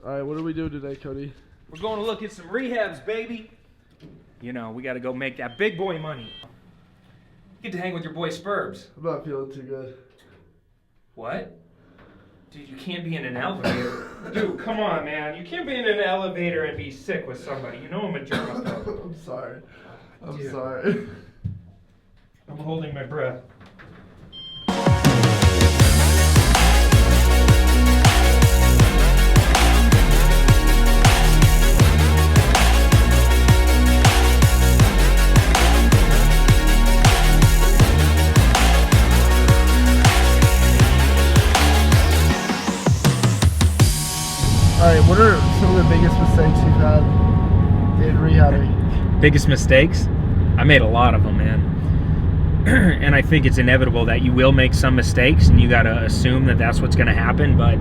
All right, what do we do today, Cody? We're going to look at some rehabs, baby. You know, we got to go make that big boy money. Get to hang with your boy Spurbs. I'm not feeling too good. What? Dude, you can't be in an elevator. Dude, come on, man. You can't be in an elevator and be sick with somebody. You know I'm a germaphobe. I'm sorry. I'm Dude. sorry. I'm holding my breath. Alright, what are some of the biggest mistakes you've had in rehabbing? Biggest mistakes? I made a lot of them, man. And I think it's inevitable that you will make some mistakes, and you got to assume that that's what's going to happen. But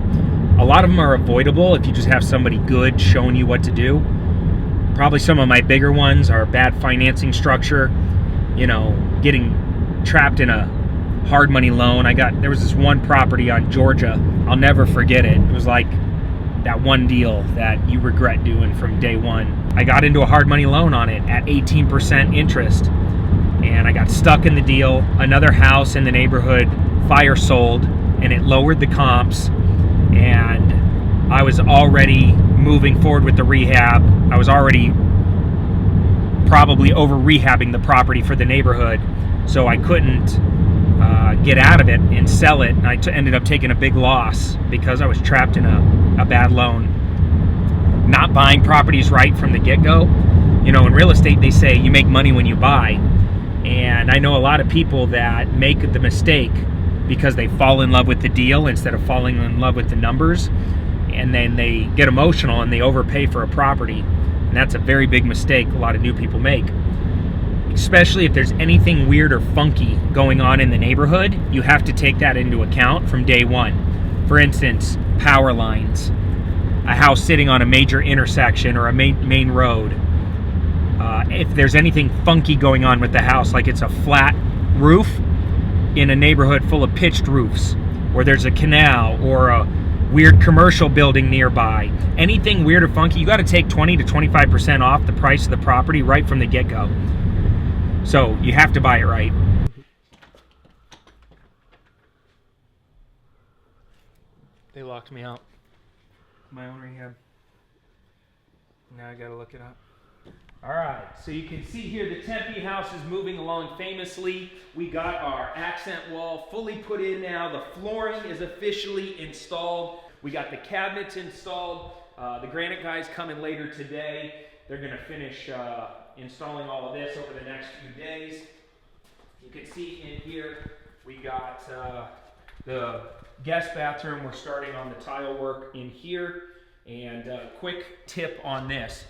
a lot of them are avoidable if you just have somebody good showing you what to do. Probably some of my bigger ones are bad financing structure, you know, getting trapped in a hard money loan. There was this one property on Georgia. I'll never forget it. It was like that one deal that you regret doing from day one. I got into a hard money loan on it at 18% interest, and I got stuck in the deal. Another house in the neighborhood fire sold, and it lowered the comps, and I was already moving forward with the rehab. I was already probably over rehabbing the property for the neighborhood, so I couldn't get out of it and sell it. And I ended up taking a big loss because I was trapped in a bad loan. Not buying properties right from the get-go. You know, in real estate they say you make money when you buy, and I know a lot of people that make the mistake because they fall in love with the deal instead of falling in love with the numbers, and then they get emotional and they overpay for a property, and that's a very big mistake a lot of new people make. Especially if there's anything weird or funky going on in the neighborhood, you have to take that into account from day one. For instance, power lines, a house sitting on a major intersection or a main road. If there's anything funky going on with the house, like it's a flat roof in a neighborhood full of pitched roofs, or there's a canal or a weird commercial building nearby, anything weird or funky, you got to take 20 to 25% off the price of the property right from the get-go. So you have to buy it right. They locked me out. My own rehab. Now I gotta look it up. All right, so you can see here the Tempe house is moving along famously. We got our accent wall fully put in now. The flooring is officially installed. We got the cabinets installed. The granite guys coming later today. They're gonna finish installing all of this over the next few days. You can see in here we got the guest bathroom. We're starting on the tile work in here. And quick tip on this: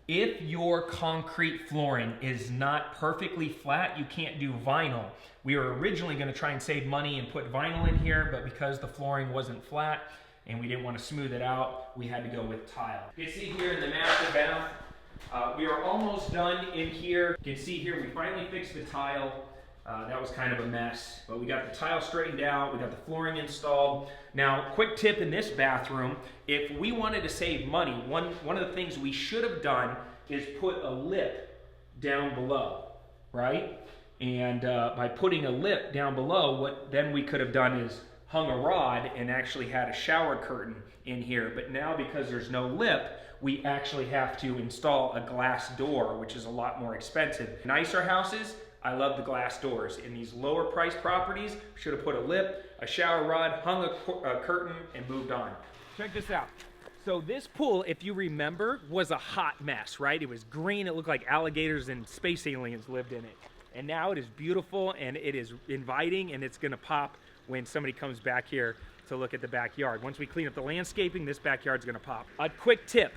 if your concrete flooring is not perfectly flat, you can't do vinyl. We were originally going to try and save money and put vinyl in here, but because the flooring wasn't flat and we didn't want to smooth it out, we had to go with tile. You can see here in the master bath, we are almost done in here. You can see here we finally fixed the tile. That was kind of a mess, but we got the tile straightened out, we got the flooring installed. Now, quick tip in this bathroom: if we wanted to save money, one of the things we should have done is put a lip down below, right? And by putting a lip down below, what then we could have done is hung a rod and actually had a shower curtain in here. But now, because there's no lip, we actually have to install a glass door, which is a lot more expensive. Nicer houses, I love the glass doors. In these lower price properties, should have put a lip, a shower rod, hung a curtain, and moved on. Check this out. So this pool, if you remember, was a hot mess, right? It was green, it looked like alligators and space aliens lived in it. And now it is beautiful and it is inviting, and it's gonna pop when somebody comes back here to look at the backyard. Once we clean up the landscaping, this backyard's gonna pop. A quick tip: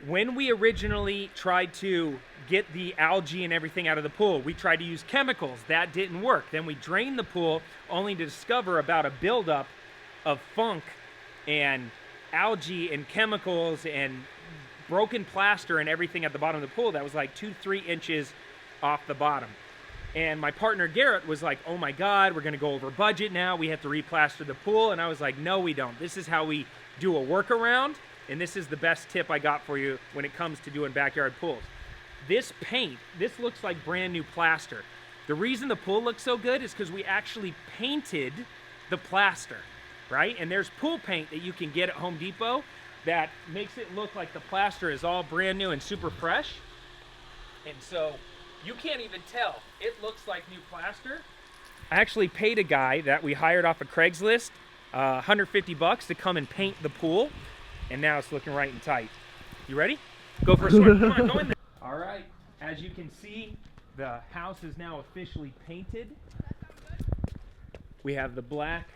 when we originally tried to get the algae and everything out of the pool, we tried to use chemicals. That didn't work. Then we drained the pool only to discover about a buildup of funk and algae and chemicals and broken plaster and everything at the bottom of the pool that was like 2-3 inches off the bottom. And my partner Garrett was like, oh my God, we're gonna go over budget now. We have to replaster the pool. And I was like, no, we don't. This is how we do a workaround. and this is the best tip I got for you when it comes to doing backyard pools. This paint, this looks like brand new plaster. The reason the pool looks so good is because we actually painted the plaster, right? And there's pool paint that you can get at Home Depot that makes it look like the plaster is all brand new and super fresh. And so you can't even tell. It looks like new plaster. I actually paid a guy that we hired off of Craigslist $150 to come and paint the pool, and now it's looking right and tight. You ready? Go for a swim. Come on, go in there. All right, as you can see, the house is now officially painted. We have the black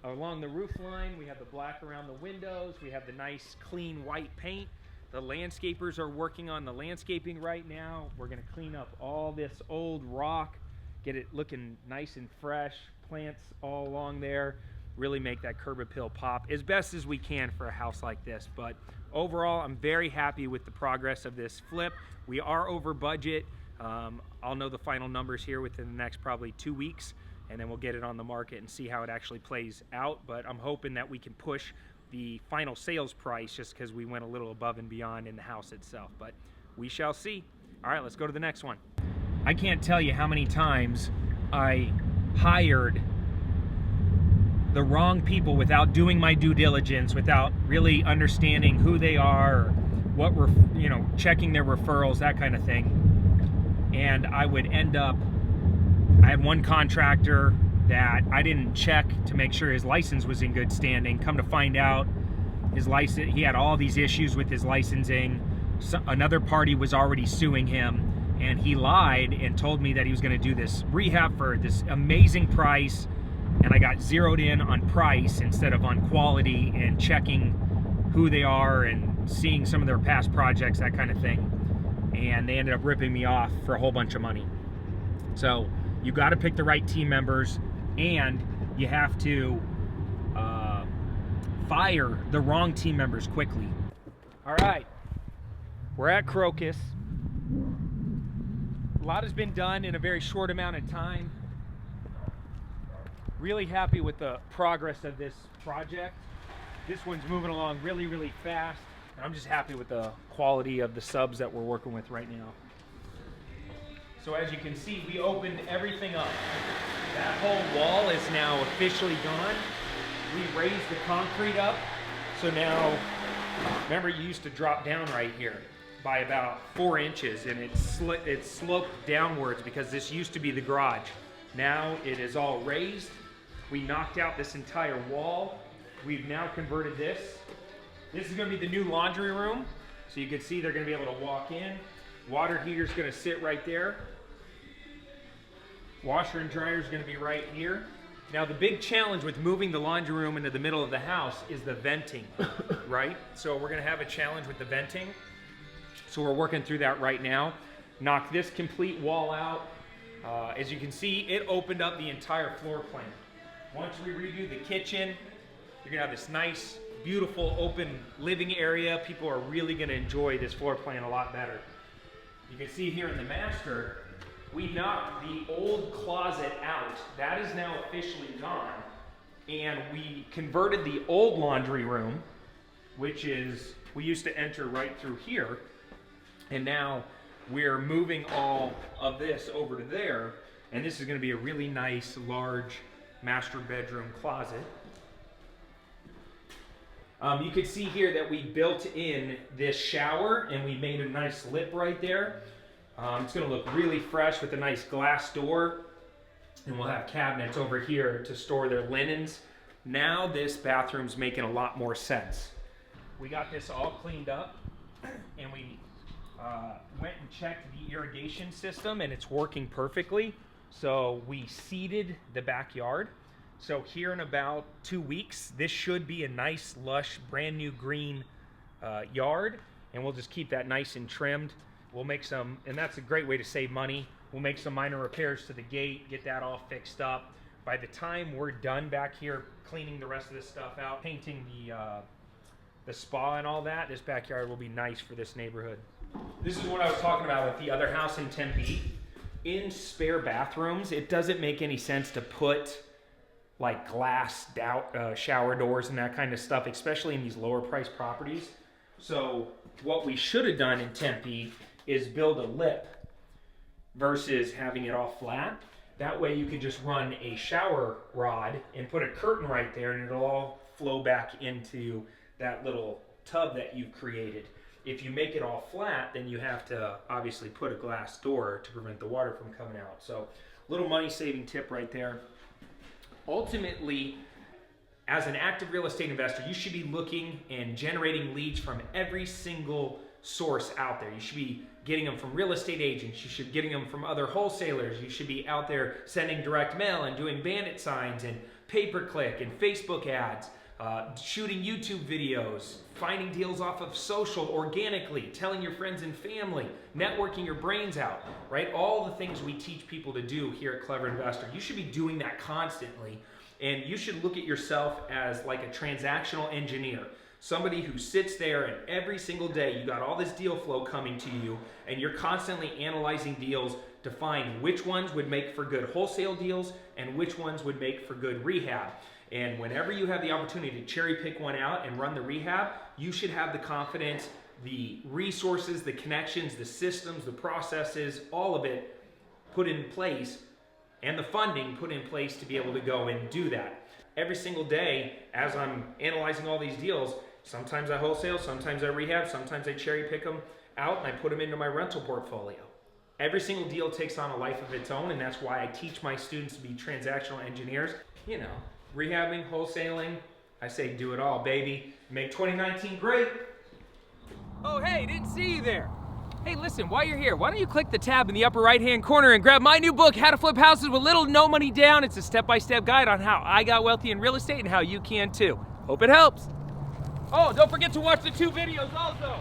along the roof line, we have the black around the windows, we have the nice clean white paint. The landscapers are working on the landscaping right now. We're gonna clean up all this old rock, get it looking nice and fresh, plants all along there, really make that curb appeal pop as best as we can for a house like this. But overall, I'm very happy with the progress of this flip. We are over budget. I'll know the final numbers here within the next probably 2 weeks, and then we'll get it on the market and see how it actually plays out. But I'm hoping that we can push the final sales price just because we went a little above and beyond in the house itself. But we shall see. All right, let's go to the next one. I can't tell you how many times I hired the wrong people without doing my due diligence, without really understanding who they are, or what we're, checking their referrals, that kind of thing. And I would end up, I had one contractor that I didn't check to make sure his license was in good standing. Come to find out, his license, he had all these issues with his licensing. So another party was already suing him, and he lied and told me that he was going to do this rehab for this amazing price, and I got zeroed in on price instead of on quality and checking who they are and seeing some of their past projects, that kind of thing. And they ended up ripping me off for a whole bunch of money. So you got to pick the right team members, and you have to fire the wrong team members quickly. All right, we're at Crocus. A lot has been done in a very short amount of time. Really happy with the progress of this project. This one's moving along really, really fast. I'm just happy with the quality of the subs that we're working with right now. So as you can see, we opened everything up. That whole wall is now officially gone. We raised the concrete up. So now, remember, you used to drop down right here by about 4 inches, and it sloped downwards because this used to be the garage. Now it is all raised. We knocked out this entire wall. We've now converted this. This is going to be the new laundry room. So you can see they're going to be able to walk in. Water heater is going to sit right there. Washer and dryer is going to be right here. Now the big challenge with moving the laundry room into the middle of the house is the venting, right? So we're going to have a challenge with the venting. So we're working through that right now. Knock this complete wall out. As you can see, it opened up the entire floor plan. Once we redo the kitchen, you're going to have this nice, beautiful, open living area. People are really going to enjoy this floor plan a lot better. You can see here in the master, we knocked the old closet out. That is now officially gone. And we converted the old laundry room, which is, we used to enter right through here. And now we're moving all of this over to there. And this is going to be a really nice, large master bedroom closet. You can see here that we built in this shower, and we made a nice lip right there. It's going to look really fresh with a nice glass door, and we'll have cabinets over here to store their linens. Now this bathroom's making a lot more sense. We got this all cleaned up, and we went and checked the irrigation system, and it's working perfectly. So we seeded the backyard. So here in about 2 weeks, this should be a nice, lush, brand new green yard, and we'll just keep that nice and trimmed. We'll make some, and that's a great way to save money. We'll make some minor repairs to the gate, get that all fixed up. By the time we're done back here cleaning the rest of this stuff out, painting the spa and all that, this backyard will be nice for this neighborhood. This is what I was talking about with the other house in Tempe. In spare bathrooms, it doesn't make any sense to put like glass shower doors and that kind of stuff, especially in these lower priced properties. So what we should have done in Tempe is build a lip versus having it all flat. That way you could just run a shower rod and put a curtain right there, and it'll all flow back into that little tub that you've created. If you make it all flat, then you have to obviously put a glass door to prevent the water from coming out. So little money saving tip right there. Ultimately, as an active real estate investor, you should be looking and generating leads from every single source out there. You should be getting them from real estate agents. You should be getting them from other wholesalers. You should be out there sending direct mail and doing bandit signs and pay-per-click and Facebook ads, shooting YouTube videos, finding deals off of social organically, telling your friends and family, networking your brains out, right? All the things we teach people to do here at Clever Investor. You should be doing that constantly, and you should look at yourself as like a transactional engineer. Somebody who sits there and every single day you got all this deal flow coming to you, and you're constantly analyzing deals to find which ones would make for good wholesale deals and which ones would make for good rehab. And whenever you have the opportunity to cherry pick one out and run the rehab, you should have the confidence, the resources, the connections, the systems, the processes, all of it put in place, and the funding put in place to be able to go and do that. Every single day, as I'm analyzing all these deals, sometimes I wholesale, sometimes I rehab, sometimes I cherry pick them out and I put them into my rental portfolio. Every single deal takes on a life of its own, and that's why I teach my students to be transactional engineers. You know, rehabbing, wholesaling, I say do it all, baby. Make 2019 great. Oh, hey, didn't see you there. Hey, listen, while you're here, why don't you click the tab in the upper right-hand corner and grab my new book, How to Flip Houses with Little No Money Down. It's a step-by-step guide on how I got wealthy in real estate and how you can too. Hope it helps. Oh, don't forget to watch the 2 videos also.